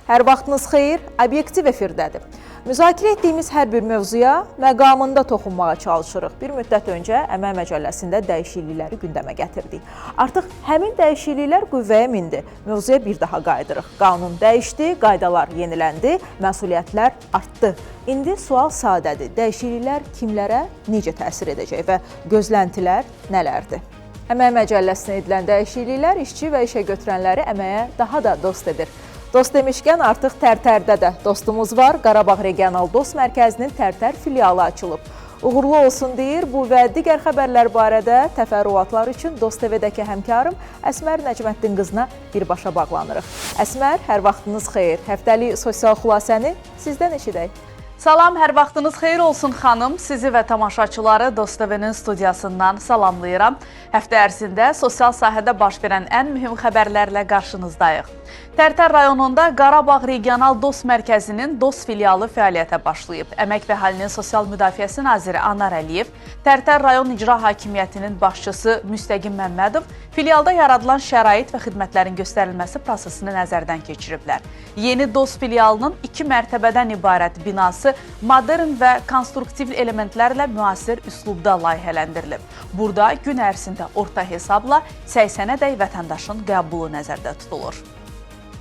Hər vaxtınız xeyir, obyektiv efirdədir. Müzakirə etdiyimiz hər bir mövzuya məqamında toxunmağa çalışırıq. Bir müddət öncə Əmək Məcəlləsində dəyişiklikləri gündəmə gətirdik. Artıq həmin dəyişikliklər qüvvəyə mindi. Mövzuya bir daha qayıdırıq. Qanun dəyişdi, qaydalar yeniləndi, məsuliyyətlər artdı. İndi sual sadədir. Dəyişikliklər kimlərə necə təsir edəcək və gözləntilər nələrdir? Əmək Məcəlləsinə edilən dəyişikliklər işçi və işə götürənləri əməyə daha da dost edir. Dost demişkən artıq Tərtərdə də dostumuz var. Qarabağ Regional Dost Mərkəzinin Tərtər filialı açılıb. Uğurlu olsun deyir. Bu və digər xəbərlər barədə təfərrüatlar üçün Dost TV-dəki həmkarım Əsmər Nəcməddin qızına birbaşa bağlanırıq. Əsmər, hər vaxtınız xeyir. Həftəlik sosial xülasəni sizdən eşidək. Salam, hər vaxtınız xeyir olsun xanım. Sizi və tamaşaçıları Dost TV-nin studiyasından salamlayıram. Həftə ərzində sosial sahədə baş verən ən mühüm xəbərlərlə qarşınızdayıq. Tərtər rayonunda Qarabağ Regional Dost Mərkəzinin Dost filialı fəaliyyətə başlayıb. Əmək və Əhalinin Sosial Müdafiəsi naziri Anar Əliyev, Tərtər rayon icra hakimiyyətinin başçısı Müstəqim Məmmədov filialda yaradılan şərait və xidmətlərin göstərilməsi prosesini nəzərdən keçiriblər. Yeni Dost filialının 2 mərtəbədən ibarət binası modern və konstruktiv elementlərlə müasir üslubda layihələndirilib. Burada gün ərzində orta hesabla 80-ədək vətəndaşın qəbulu nəzərdə tutulur.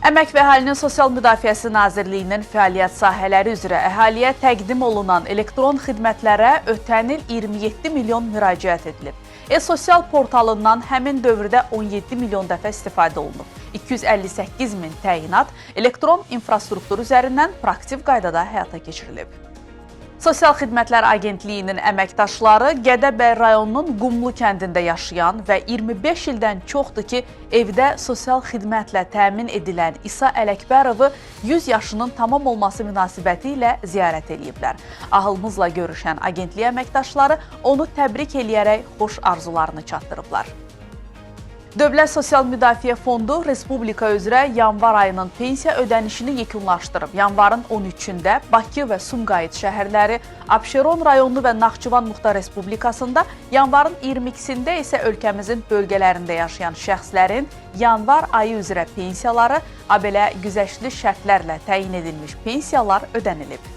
Əmək və Əhalinin Sosial Müdafiəsi Nazirliyinin fəaliyyət sahələri üzrə əhaliyə təqdim olunan elektron xidmətlərə ötən il 27 milyon müraciət edilib. E-sosial portalından həmin dövrdə 17 milyon dəfə istifadə olunub. 258 min təyinat elektron infrastruktur üzərindən praktik qaydada həyata keçirilib. Sosial Xidmətlər Agentliyinin əməkdaşları Gədəbəy rayonunun Qumlu kəndində yaşayan və 25 ildən çoxdur ki, evdə sosial xidmətlə təmin edilən İsa Ələkbərovu 100 yaşının tamam olması münasibəti ilə ziyarət ediblər. Ahılımızla görüşən agentlik əməkdaşları onu təbrik eləyərək xoş arzularını çatdırıblar. Dövlət Sosial Müdafiə Fondu Respublika üzrə yanvar ayının pensiya ödənişini yekunlaşdırıb. Yanvarın 13-də Bakı və Sumqayıt şəhərləri, Abşeron rayonu və Naxçıvan Muxtar Respublikasında, yanvarın 22-sində isə ölkəmizin bölgələrində yaşayan şəxslərin yanvar ayı üzrə pensiyaları, habelə güzəştli şərtlərlə təyin edilmiş pensiyalar ödənilib.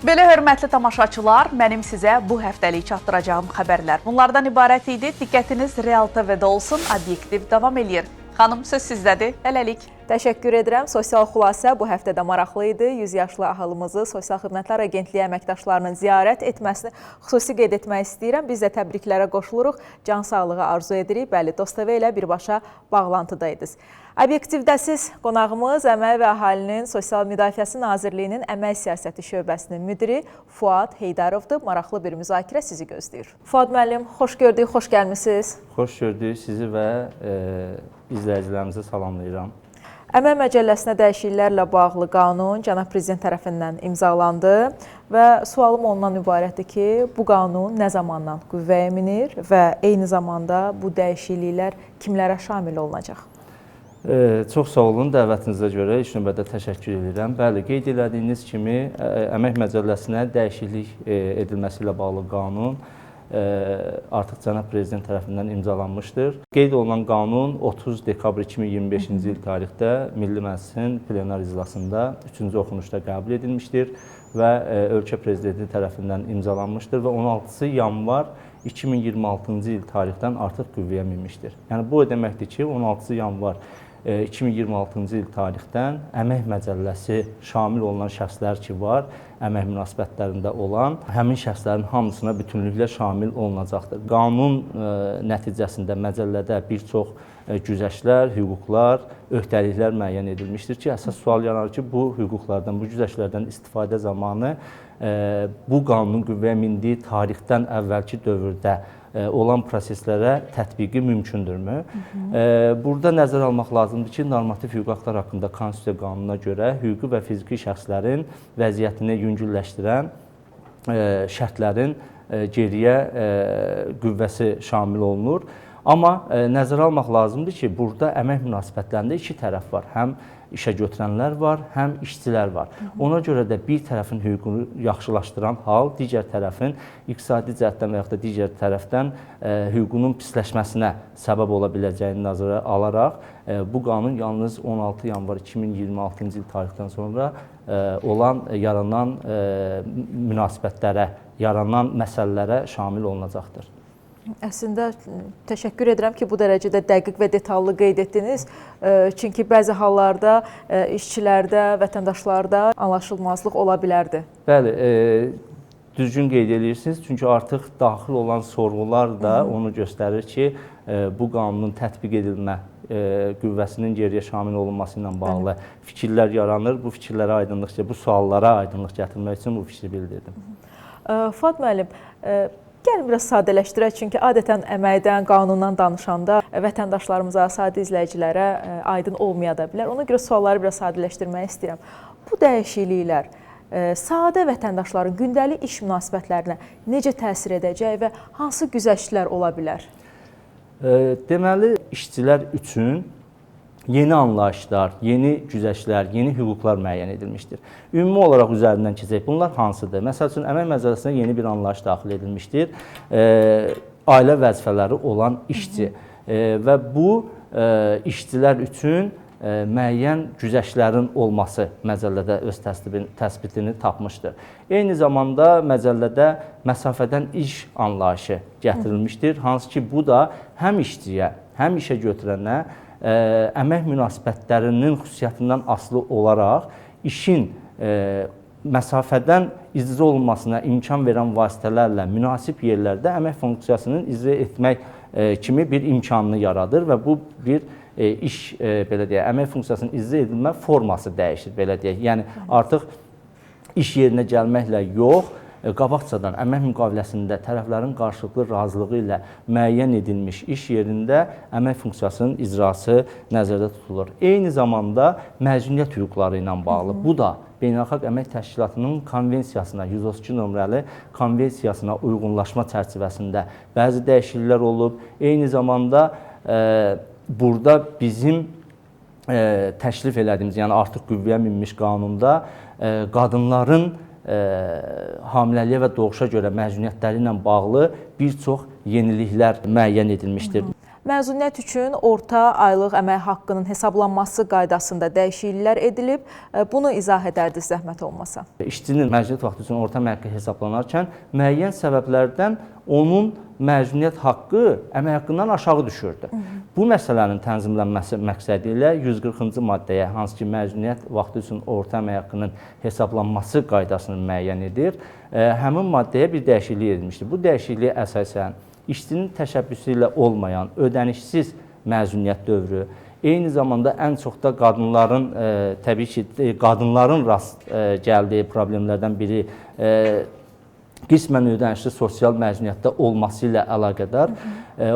Belə hörmətli tamaşaçılar, mənim sizə bu həftəlik çatdıracağım xəbərlər bunlardan ibarət idi. Diqqətiniz Real TV-də olsun, obyektiv davam eləyir. Xanım, söz sizdədir. Hələlik. Təşəkkür edirəm. Sosial xülasə bu həftədə maraqlı idi. 100 yaşlı ahılımızı Sosial Xidmətlər Agentliyi əməkdaşlarının ziyarət etməsini xüsusi qeyd etmək istəyirəm. Biz də təbriklərə qoşuluruq. Can sağlığı arzu edirik. Bəli, Dost TV ilə birbaşa bağlantıdaydınız. Obyektivdəsiz qonağımız Əmək və Əhalinin Sosial Müdafiəsi Nazirliyinin Əmək Siyasəti şöbəsinin müdiri Fuad Heydarovdur. Maraqlı bir müzakirə sizi gözləyir. Fuad müəllim, xoş gördük, xoş gəlmisiniz. Xoş gördük sizi və izləyicilərimizi salamlayıram. Əmək Məcəlləsinə dəyişikliklərlə bağlı qanun Cənab Prezident tərəfindən imzalandı və sualım ondan ibarətdir ki, bu qanun nə zamandan qüvvəyə minir və eyni zamanda bu dəyişikliklər kimlərə şamil olunacaq? Çox sağ olun, dəvətinizə görə ilk növbədə təşəkkür edirəm. Bəli, qeyd elədiyiniz kimi Əmək Məcəlləsinə dəyişiklik edilməsi ilə bağlı qanun artıq Cənab Prezident tərəfindən imzalanmışdır. Qeyd olunan qanun 30 dekabr 2025-ci il tarixdə Milli Məclisin plenar iclasında 3-cü oxunuşda qəbul edilmişdir və ölkə prezidenti tərəfindən imzalanmışdır və 16 yanvar 2026-cı il tarixdən artıq qüvvəyə minmişdir. Yəni bu o deməkdir ki, 16 yanvar 2026-cı il tarixdən Əmək Məcəlləsi şamil olunan şəxslər ki var, əmək münasibətlərində olan, həmin şəxslərin hamısına bütünlüklə şamil olunacaqdır. Qanun nəticəsində məcəllədə bir çox güzəştlər, hüquqlar, öhdəliklər müəyyən edilmişdir ki, əsas sual yaranır ki, bu hüquqlardan, bu güzəştlərdən istifadə zamanı bu qanunun qüvvəyə mindiyi tarixdən əvvəlki dövrdə olan proseslərə tətbiqi mümkündürmü? Burada nəzərə almaq lazımdır ki, normativ hüquq aktlar haqqında Konstitusiya qanununa görə hüquqi və fiziki şəxslərin vəziyyətini yüngülləşdirən şərtlərin geriyə qüvvəsi şamil olunur. Amma nəzərə almaq lazımdır ki, burada əmək münasibətlərində iki tərəf var. Həm işə götürənlər var, həm işçilər var. Ona görə də bir tərəfin hüququnu yaxşılaşdıran hal digər tərəfin iqtisadi cəhətdən və yaxud da digər tərəfdən hüququnun pisləşməsinə səbəb ola biləcəyini nəzərə alaraq bu qanun yalnız 16 yanvar 2026-cı il tarixdən sonra yaranan münasibətlərə, yaranan məsələlərə şamil olunacaqdır. Əslində təşəkkür edirəm ki, bu dərəcədə dəqiq və detallı qeyd etdiniz. Çünki bəzi hallarda işçilərdə, vətəndaşlarda anlaşılmazlıq ola bilərdi. Bəli, düzgün qeyd edirsiniz. Çünki artıq daxil olan sorğular da onu göstərir ki, bu qanunun tətbiq edilmə qüvvəsinin geriyə şamil olunması ilə bağlı fikirlər yaranır. Bu fikirlərə aydınlıq, bu suallara aydınlıq gətirmək üçün bu fikri bildirdim. Fuad müəllim, gəlin biraz sadələşdirək, çünki adətən əməkdən, qanundan danışanda vətəndaşlarımıza, sadə izləyicilərə aydın olmaya da bilər. Ona görə sualları biraz sadələşdirmək istəyirəm. Bu dəyişikliklər sadə vətəndaşların gündəlik iş münasibətlərinə necə təsir edəcək və hansı güzəştlər ola bilər? Deməli, işçilər üçün yeni anlayışlar, yeni güzəştlər, yeni hüquqlar müəyyən edilmişdir. Ümumi olaraq üzərindən keçək. Bunlar hansıdır? Məsəl üçün, əmək məcəlləsinə yeni bir anlayış daxil edilmişdir. Ailə vəzifələri olan işçi və bu işçilər üçün müəyyən güzəştlərin olması məcəllədə öz təsbitini tapmışdır. Eyni zamanda məcəllədə məsafədən iş anlayışı gətirilmişdir. Hansı ki, bu da həm işçiyə, həm işə götürənə əmək münasibətlərinin xüsusiyyətindən asılı olaraq işin məsafədən icra olunmasına imkan verən vasitələrlə münasib yerlərdə əmək funksiyasının icra etmək kimi bir imkanını yaradır və bu bir belə deyək, əmək funksiyasının icra edilmə forması dəyişir, belə deyək. Yəni artıq iş yerinə gəlməklə yox, qabaqcadan əmək müqaviləsində tərəflərin qarşılıqlı razılığı ilə müəyyən edilmiş iş yerində əmək funksiyasının icrası nəzərdə tutulur. Eyni zamanda məzuniyyət hüquqları ilə bağlı. Bu da Beynəlxalq Əmək Təşkilatının konvensiyasına, 132 nömrəli konvensiyasına uyğunlaşma çərçivəsində bəzi dəyişikliklər olub. Eyni zamanda burada bizim təklif elədiyimiz, yəni artıq qüvvəyə minmiş qanunda qadınların hamiləliyə və doğuşa görə məzuniyyətləri ilə bağlı bir çox yeniliklər müəyyən edilmişdir. Məzuniyyət üçün orta aylıq əmək haqqının hesablanması qaydasında dəyişikliklər edilib. Bunu izah edərdiniz zəhmət olmasa. İşçinin məzuniyyət vaxtı üçün orta əmək haqqı hesablanarkən müəyyən səbəblərdən onun məzuniyyət haqqı əmək haqqından aşağı düşürdü. Bu məsələnin tənzimlənməsi məqsədi ilə 140-cı maddəyə, hansı ki, məzuniyyət vaxtı üçün orta əmək haqqının hesablanması qaydasını müəyyən edir, həmin maddəyə bir dəyişiklik edilmişdir. Bu dəyişikliyə əsasən işçinin təşəbbüsü ilə olmayan, ödənişsiz məzuniyyət dövrü, eyni zamanda ən çox da qadınların, təbii ki, qadınların rast gəldiyi problemlərdən biri qismən ödənişli sosial məzuniyyətdə olması ilə əlaqədar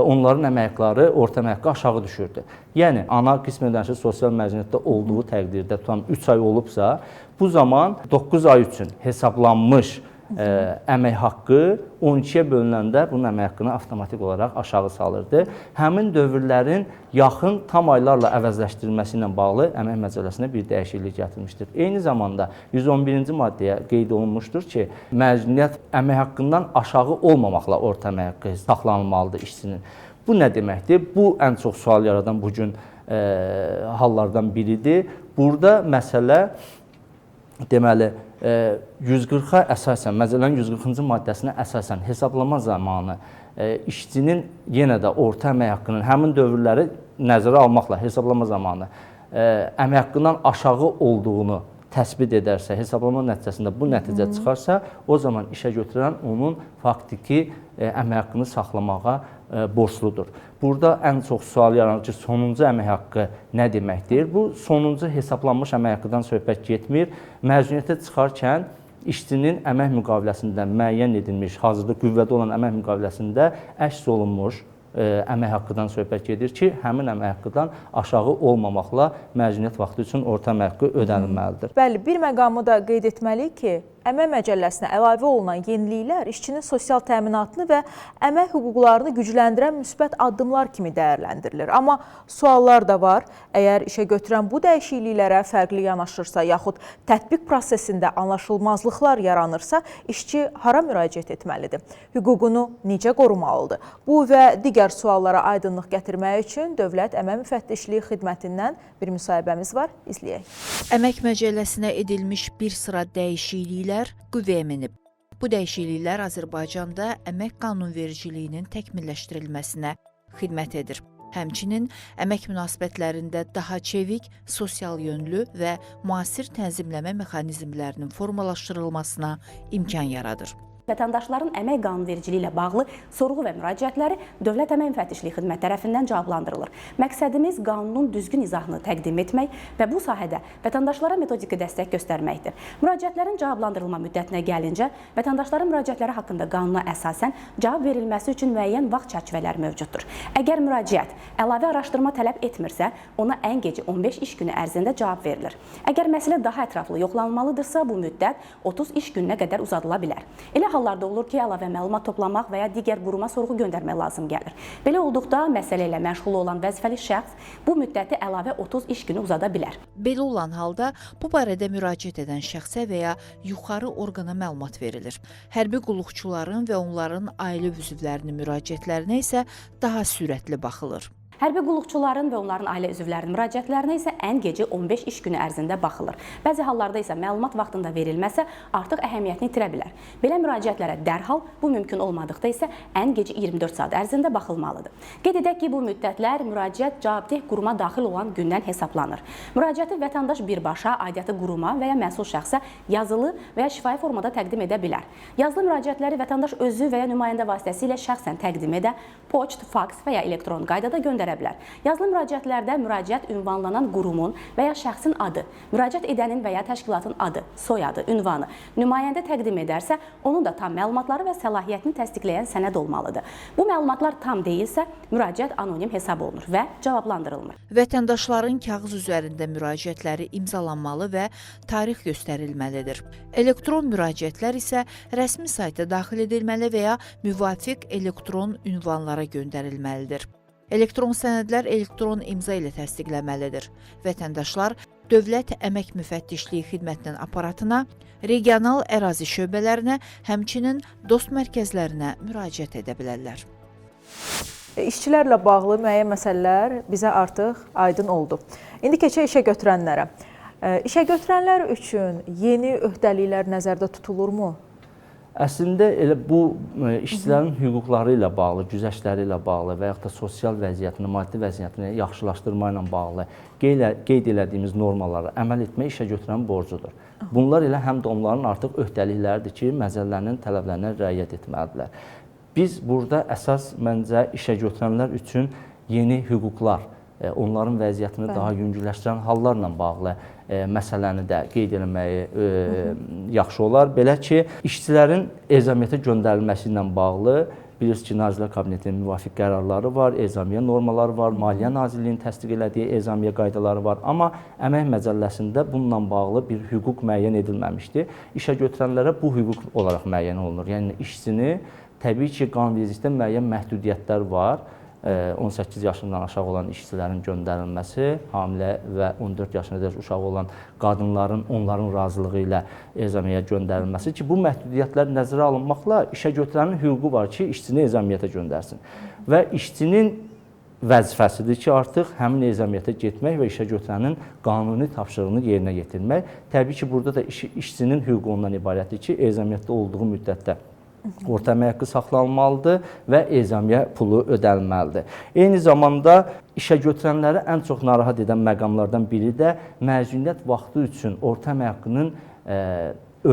onların əmək haqqları, orta əmək haqqı aşağı düşürdü. Yəni, ana qismən ödənişli sosial məzuniyyətdə olduğu təqdirdə, tutam 3 ay olubsa, bu zaman 9 ay üçün hesablanmış əmək haqqı 12-yə bölünəndə bunun əmək haqqını avtomatik olaraq aşağı salırdı. Həmin dövrlərin yaxın tam aylarla əvəzləşdirilməsi ilə bağlı əmək məcəlləsinə bir dəyişiklik gətirmişdir. Eyni zamanda 111-ci maddəyə qeyd olunmuşdur ki, məzuniyyət əmək haqqından aşağı olmamaqla orta əmək haqqı saxlanılmalıdır işçinin. Bu nə deməkdir? Bu ən çox sual yaradan bugün hallardan biridir. Burada məsələ deməli 140-a əsasən, məcəllənin 140-cı maddəsinə əsasən hesablama zamanı işçinin yenə də orta əmək haqqının həmin dövrləri nəzərə almaqla hesablama zamanı əmək haqqından aşağı olduğunu təsbit edərsə, hesablama nəticəsində bu nəticə çıxarsa, o zaman işə götürən onun faktiki əmək haqqını saxlamağa borcludur. Burada ən çox sual yaranır ki, sonuncu əmək haqqı nə deməkdir? Bu, sonuncu hesablanmış əmək haqqıdan söhbət getmir. Məzuniyyətə çıxarkən işçinin əmək müqaviləsində müəyyən edilmiş, hazırda qüvvədə olan əmək müqaviləsində əks olunmuş əmək haqqıdan söhbət gedir ki, həmin əmək haqqıdan aşağı olmamaqla məzuniyyət vaxtı üçün orta əmək haqqı ödənilməlidir. Bəli, bir məqamı da qeyd etməliyik ki, Əmək Məcəlləsinə əlavə olunan yeniliklər işçinin sosial təminatını və əmək hüquqlarını gücləndirən müsbət addımlar kimi dəyərləndirilir. Amma suallar da var. Əgər işə götürən bu dəyişikliklərə fərqli yanaşırsa, yaxud tətbiq prosesində anlaşılmazlıqlar yaranırsa, işçi hara müraciət etməlidir? Hüququnu necə qorumalıdır? Bu və digər suallara aydınlıq gətirmək üçün Dövlət Əmək Müfəttişliyi Xidmətindən bir müsahibəmiz var. İzləyək. Əmək Məcəlləsinə edilmiş bir sıra dəyişikliklər qüvvəyə minib. Bu dəyişikliklər Azərbaycanda əmək qanunvericiliyinin təkmilləşdirilməsinə xidmət edir. Həmçinin əmək münasibətlərində daha çevik, sosial yönlü və müasir tənzimləmə mexanizmlərinin formalaşdırılmasına imkan yaradır. Vətəndaşların əmək qanunvericiliyi ilə bağlı sorğu və müraciətləri Dövlət Əmək Müfəttişliyi Xidməti tərəfindən cavablandırılır. Məqsədimiz qanunun düzgün izahını təqdim etmək və bu sahədə vətəndaşlara metodiki dəstək göstərməkdir. Müraciətlərin cavablandırılma müddətinə gəlincə, vətəndaşların müraciətləri haqqında qanuna əsasən cavab verilməsi üçün müəyyən vaxt çərçivələri mövcuddur. Əgər müraciət əlavə araşdırma tələb etmirsə, ona ən gecə 15 iş günü ərzində cavab verilir. Əgər məsələ daha ətraflı yoxlanılmalıdırsa, bu müddət 30 iş gününə qədər uzadıla bilər. Elə hallarda olur ki, əlavə məlumat toplamaq və ya digər quruma sorğu göndərmək lazım gəlir. Belə olduqda məsələ ilə məşğul olan vəzifəli şəxs bu müddəti əlavə 30 iş günü uzada bilər. Belə olan halda bu barədə müraciət edən şəxsə və ya yuxarı orqana məlumat verilir. Hərbi qulluqçuların və onların ailə üzvlərinin müraciətlərinə isə daha sürətli baxılır. Hərbi qulluqçuların və onların ailə üzvlərinin müraciətlərinə isə ən gecə 15 iş günü ərzində baxılır. Bəzi hallarda isə məlumat vaxtında verilməsə artıq əhəmiyyətini itirə bilər. Belə müraciətlərə dərhal, bu mümkün olmadıqda isə ən gecə 24 saat ərzində baxılmalıdır. Qeyd edək ki, bu müddətlər müraciət cavabdeh quruma daxil olan gündən hesablanır. Müraciəti vətəndaş birbaşa, aidiyyatı quruma və ya məsul şəxsə yazılı və ya şifahi formada təqdim edə bilər. Yazılı müraciətləri vətəndaş özü və ya nümayəndə vasitəsilə şəxsən təqdim edə, poçt, faks və ya elektron qaydada göndərə bilər. Yazılı müraciətlərdə müraciət ünvanlanan qurumun və ya şəxsin adı, müraciət edənin və ya təşkilatın adı, soyadı, ünvanı nümayəndə təqdim edərsə, onun da tam məlumatları və səlahiyyətini təsdiqləyən sənəd olmalıdır. Bu məlumatlar tam deyilsə, müraciət anonim hesab olunur və cavablandırılmır. Vətəndaşların kağız üzərində müraciətləri imzalanmalı və tarix göstərilməlidir. Elektron müraciətlər isə rəsmi sayta daxil edilməli və ya müvafiq elektron ünvanlara göndərilməlidir. Elektron sənədlər elektron imza ilə təsdiqlənməlidir. Vətəndaşlar Dövlət Əmək Müfəttişliyi Xidmətinin aparatına, regional ərazi şöbələrinə, həmçinin dost mərkəzlərinə müraciət edə bilərlər. İşçilərlə bağlı müəyyən məsələlər bizə artıq aydın oldu. İndi keçək işə götürənlərə. İşə götürənlər üçün yeni öhdəliklər nəzərdə tutulurmu? Əslində elə bu işçilərin hüquqları ilə bağlı, güzəştləri ilə bağlı və yaxud da sosial vəziyyətini, maddi vəziyyətini yaxşılaşdırma ilə bağlı qeyd elədiyimiz normalara əməl etmək işə götürən borcudur. Bunlar elə həm də onların artıq öhdəlikləridir ki, məcəllənin tələblərinə riayət etməlidirlər. Biz burada əsas məncə işə götürənlər üçün yeni hüquqlar, onların vəziyyətini daha yüngülləşdirən hallarla bağlı məsələni də qeyd etməyi yaxşı olar. Belə ki, işçilərin ezamiyyətə göndərilməsi ilə bağlı bilirsiniz ki, Nazirlər Kabinetinin müvafiq qərarları var, ezamiyyə normaları var, Maliyyə Nazirliyinin təsdiq elədiyi ezamiyyə qaydaları var. Amma Əmək Məcəlləsində bununla bağlı bir hüquq müəyyən edilməmişdir. İşə götürənlərə bu hüquq olaraq müəyyən olunur. Yəni işçini təbii ki, qanunvericilikdə müəyyən məhdudiyyətlər var. 18 yaşından aşağı olan işçilərin göndərilməsi, hamilə və 14 yaşına qədər uşağı olan qadınların onların razılığı ilə ezamiyyəyə göndərilməsi ki, bu məhdudiyyətlər nəzərə alınmaqla işə götürənin hüququ var ki, işçini ezamiyyətə göndərsin. Və işçinin vəzifəsidir ki, artıq həmin ezamiyyətə getmək və işə götürənin qanuni tapşırığını yerinə yetirmək. Təbii ki, burada da işçinin hüququ ondan ibarətdir ki, ezamiyyətdə olduğu müddətdə orta əmək haqqı saxlanılmalıdır və ezamiyyə pulu ödənilməlidir. Eyni zamanda işə götürənləri ən çox narahat edən məqamlardan biri də məzuniyyət vaxtı üçün orta əmək haqqının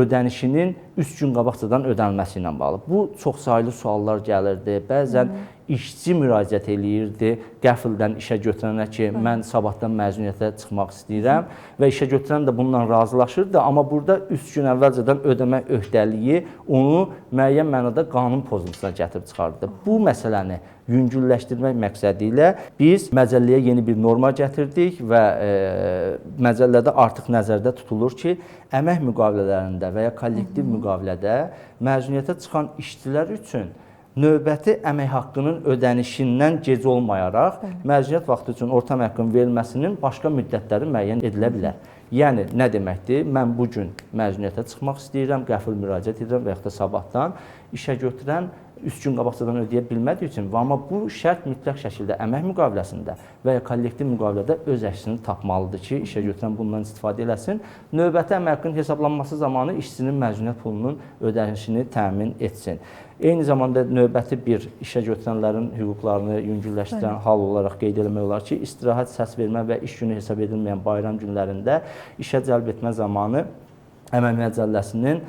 ödənişinin 3 gün qabaqcadan ödənilməsi ilə bağlı. Bu çoxsaylı suallar gəlirdi. Bəzən işçi müraciət eləyirdi qəfildən işə götürənə ki, mən sabahdan məzuniyyətə çıxmaq istəyirəm və işə götürən də bununla razılaşırdı. Amma burada 3 gün əvvəlcədən ödəmək öhdəliyi onu müəyyən mənada qanun pozuntusuna gətirib çıxardı. Bu məsələni yüngülləşdirmək məqsədi ilə biz məcəlləyə yeni bir norma gətirdik və məcəllədə artıq nəzərdə tutulur ki, əmək müqavilələrində və ya kollektiv müqavilədə məzuniyyətə çıxan işçilər üçün növbəti əmək haqqının ödənişindən gec olmayaraq məzuniyyət vaxtı üçün orta əmək haqqının verilməsinin başqa müddətləri müəyyən edilə bilər. Yəni, nə deməkdir? Mən bugün məzuniyyətə çıxmaq istəyirəm, qəfil müraciət edirəm və yaxud da sabahdan işə götürən 3 gün qabaqcadan ödəyə bilmədiyi üçün, amma bu şərt mütləq şəkildə əmək müqaviləsində və ya kollektiv müqavilədə öz əksini tapmalıdır ki, işə götürən bundan istifadə eləsin. Növbəti əmək haqqının hesablanması zamanı işçinin məzuniyyət pulunun ödənişini təmin etsin. Eyni zamanda növbəti bir işə götürənlərin hüquqlarını yüngülləşdirən hal olaraq qeyd etmək olar ki, istirahət, səs vermə və iş günü hesab edilməyən bayram günlərində işə cəlb etmə zamanı Əmək Məcəlləsinin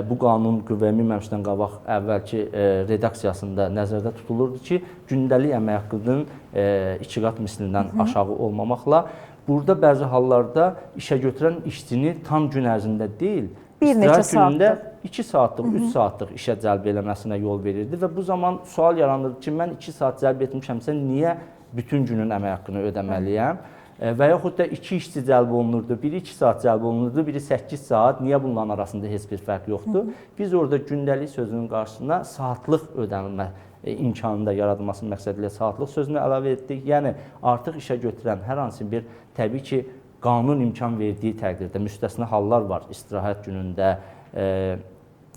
bu qanun qüvvəyə minməmişdən qabaq əvvəlki redaksiyasında nəzərdə tutulurdu ki, gündəlik əmək haqqının 2 qat mislindən aşağı olmamaqla, burada bəzi hallarda işə götürən işçini tam gün ərzində deyil, bir neçə günündə 2 saatlıq, 3 saatlıq işə cəlb eləməsinə yol verirdi və bu zaman sual yaranırdı ki, mən 2 saat cəlb etmişəmsə, niyə bütün günün əmək haqqını ödəməliyəm? Və yaxud da 2 işçi cəlb olunurdu, biri 2 saat cəlb olunurdu, biri 8 saat. Niyə bunların arasında heç bir fərq yoxdur? Biz orada gündəlik sözünün qarşısına saatlıq ödənilmə imkanında yaradılması məqsədilə saatlıq sözünü əlavə etdik. Yəni, artıq işə götürən hər hansı bir, təbii ki, qanun imkan verdiyi təqdirdə müstəsna hallar var. İstirahət günündə,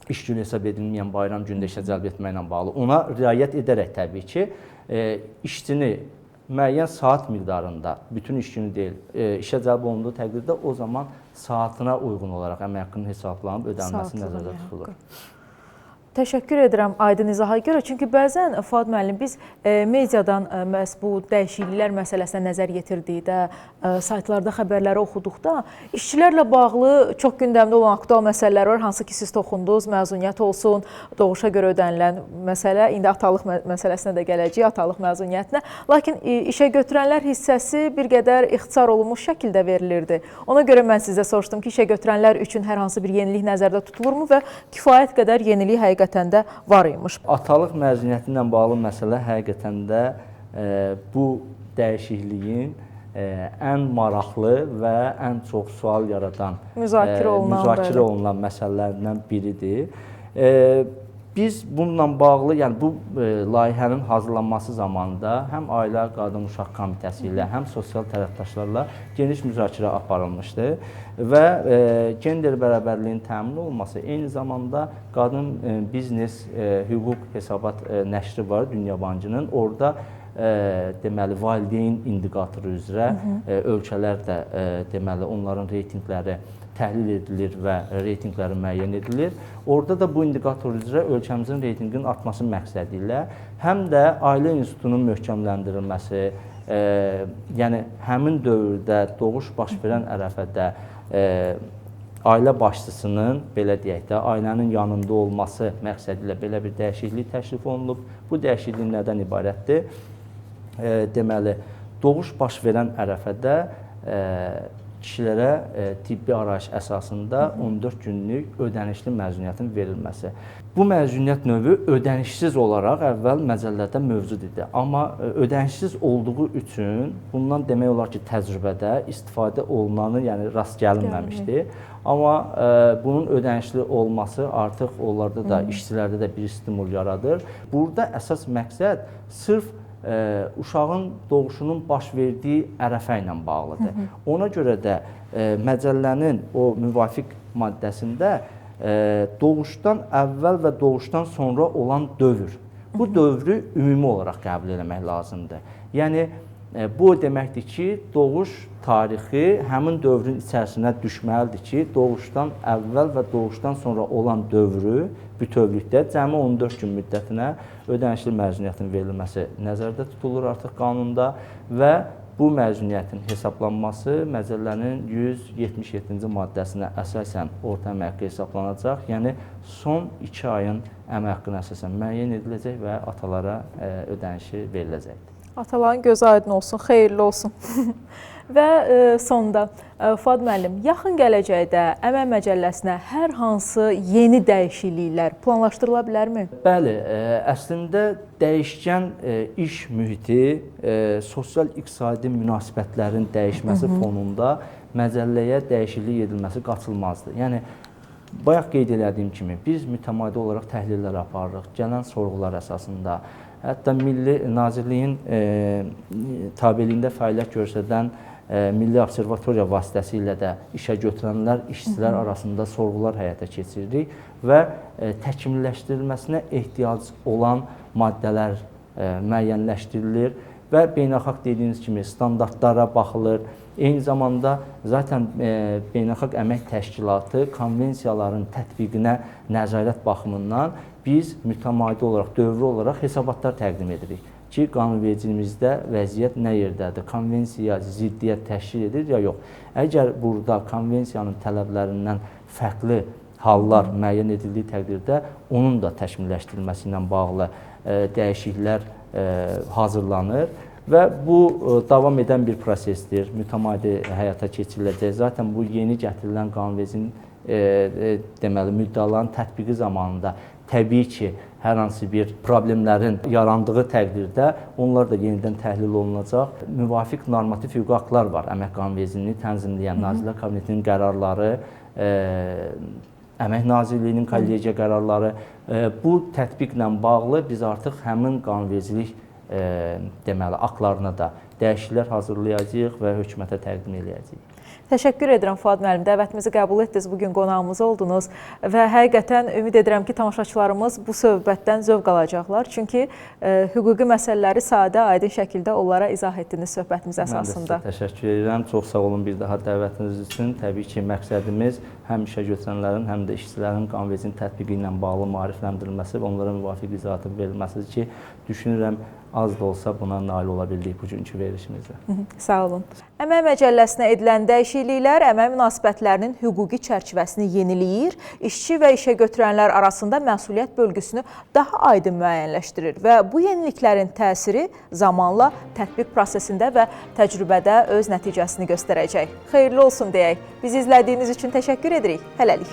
iş günü hesab edilməyən bayram gündə işə cəlb etməklə bağlı. Ona riayət edərək təbii ki, işçini müəyyən saat miqdarında, bütün iş günü deyil, işə cəlb olunduğu təqdirdə o zaman saatına uyğun olaraq əmək haqqının hesablanıb ödənilməsi nəzərdə tutulur. Təşəkkür edirəm aydın izaha görə. Çünki bəzən Fuad müəllim biz mediadan məhz bu dəyişikliklər məsələsinə nəzər yetirdikdə, saytlarda xəbərləri oxuduqda işçilərlə bağlı çox gündəmdə olan aktual məsələlər var. Hansı ki siz toxundunuz, məzuniyyət olsun, doğuşa görə ödənilən məsələ. İndi atalıq məsələsinə də gələcək, atalıq məzuniyyətinə. Lakin işə götürənlər hissəsi bir qədər ixtisar olunmuş şəkildə verilirdi. Ona görə mən sizə soruşdum ki, işə götürənlər üçün hər hansı bir yenilik nəzərdə tutulurmu və kifayət qədər yenilik həqiqətən də var imiş. Atalıq məzuniyyəti ilə bağlı məsələ həqiqətən də bu dəyişikliyin ən maraqlı və ən çox sual yaradan, müzakirə olunan məsələlərindən biridir. Biz bununla bağlı, yəni bu layihənin hazırlanması zamanında həm Ailə, Qadın, Uşaq Komitəsi ilə, həm sosial tərəfdaşlarla geniş müzakirə aparılmışdı və gender bərabərliyinin təmin olunması, eyni zamanda Qadın Biznes Hüquq Hesabat nəşri var Dünyabancının. Orada deməli valideyn indikatoru üzrə ölkələr də deməli onların reytinqləri təhlil edilir və reytinqləri müəyyən edilir. Orada da bu indikator üzrə ölkəmizin reytinqinin artması məqsədi ilə həm də ailə institutunun möhkəmləndirilməsi, yəni həmin dövrdə doğuş baş verən ərəfədə ailə başçısının, belə deyək də, ailənin yanında olması məqsədi ilə belə bir dəyişiklik təklif olunub. Bu dəyişiklik nədən ibarətdir? Deməli, doğuş baş verən ərəfədə kişilərə tibbi arayış əsasında 14 günlük ödənişli məzuniyyətin verilməsi. Bu məzuniyyət növü ödənişsiz olaraq əvvəl məcəllədə mövcud idi. Amma ödənişsiz olduğu üçün bundan demək olar ki, təcrübədə istifadə olunanı, yəni rast gəlinməmişdi. Amma bunun ödənişli olması artıq onlarda da, işçilərdə də bir stimul yaradır. Burada əsas məqsəd sırf uşağın doğuşunun baş verdiyi ərəfə ilə bağlıdır. Ona görə də məcəllənin o müvafiq maddəsində doğuşdan əvvəl və doğuşdan sonra olan dövr. Bu dövrü ümumi olaraq qəbul etmək lazımdır. Yəni, bu o deməkdir ki, doğuş tarixi həmin dövrün içərisinə düşməlidir ki, doğuşdan əvvəl və doğuşdan sonra olan dövrü bütövlükdə cəmi 14 gün müddətinə ödənişli məzuniyyətin verilməsi nəzərdə tutulur artıq qanunda və bu məzuniyyətin hesablanması məcəllənin 177-ci maddəsinə əsasən orta əmək haqqı hesablanacaq. Yəni, son 2 ayın əmək haqqına əsasən müəyyən ediləcək və atalara ödənişi veriləcəkdir. Ataların gözü aydın olsun, xeyirli olsun. Və sonda Fuad müəllim, yaxın gələcəkdə Əmək Məcəlləsinə hər hansı yeni dəyişikliklər planlaşdırıla bilərmi? Bəli, əslində dəyişkən iş mühiti, sosial-iqtisadi münasibətlərin dəyişməsi fonunda məcəlləyə dəyişiklik edilməsi qaçılmazdır. Yəni bayaq qeyd elədiyim kimi biz mütəmadi olaraq təhlillər aparırıq, gələn sorğular əsasında. Hətta Milli Nazirliyin tabeliyində fəaliyyət göstərən Milli Observatoriya vasitəsilə də işə götürənlər, işçilər arasında sorğular həyata keçiririk və təkmilləşdirilməsinə ehtiyac olan maddələr müəyyənləşdirilir və beynəlxalq dediyiniz kimi standartlara baxılır. Eyni zamanda zaten Beynəlxalq Əmək Təşkilatı konvensiyaların tətbiqinə nəzarət baxımından biz mütəmadi olaraq, dövrü olaraq hesabatlar təqdim edirik ki, qanunvericiliyimizdə vəziyyət nə yerdədir, konvensiya ziddiyyət təşkil edir ya yox. Əgər burada konvensiyanın tələblərindən fərqli hallar müəyyən edildiyi təqdirdə onun da təkmilləşdirilməsi ilə bağlı dəyişikliklər hazırlanır. Və bu davam edən bir prosesdir, mütəmadi həyata keçiriləcək. Zaten bu yeni gətirilən qanunvericinin deməli müddəaların tətbiqi zamanında təbii ki, hər hansı bir problemlərin yarandığı təqdirdə onlar da yenidən təhlil olunacaq. Müvafiq normativ hüquqi aktlar var, Əmək Qanunvericiliyini tənzimləyən Nazirlər Kabinetinin qərarları, Əmək Nazirliyinin kollegiya qərarları. Bu tətbiqlə bağlı biz artıq həmin qanunvericilik deməli aktlarına da dəyişikliklər hazırlayacağıq və hökumətə təqdim edəcəyik. Təşəkkür edirəm Fuad müəllim, dəvətimizi qəbul etdiniz, bugün qonağımız oldunuz və həqiqətən ümid edirəm ki, tamaşaçılarımız bu söhbətdən zövq alacaqlar. Çünki hüquqi məsələləri sadə, aydın şəkildə onlara izah etdiniz söhbətimiz əsasında. Mən də sizə təşəkkür edirəm, çox sağ olun bir daha dəvətiniz üçün. Təbii ki, məqsədimiz həm işə götürənlərin, həm də işçilərin qanunvericinin tətbiqi ilə bağlı maarifləndirilməsi və onlara müvafiq izahatın verilməsidir ki, düşünürəm az da olsa buna nail ola bildik bugünkü verilişimizdə. Sağ olun. Əmək Məcəlləsinə edilən dəyişikliklər əmək münasibətlərinin hüquqi çərçivəsini yeniləyir, işçi və işə götürənlər arasında məsuliyyət bölgüsünü daha aydın müəyyənləşdirir və bu yeniliklərin təsiri zamanla tətbiq prosesində və təcrübədə öz nəticəsini göstərəcək. Xeyirli olsun deyək. Bizi izlədiyiniz üçün təşəkkür edirik. Hələlik.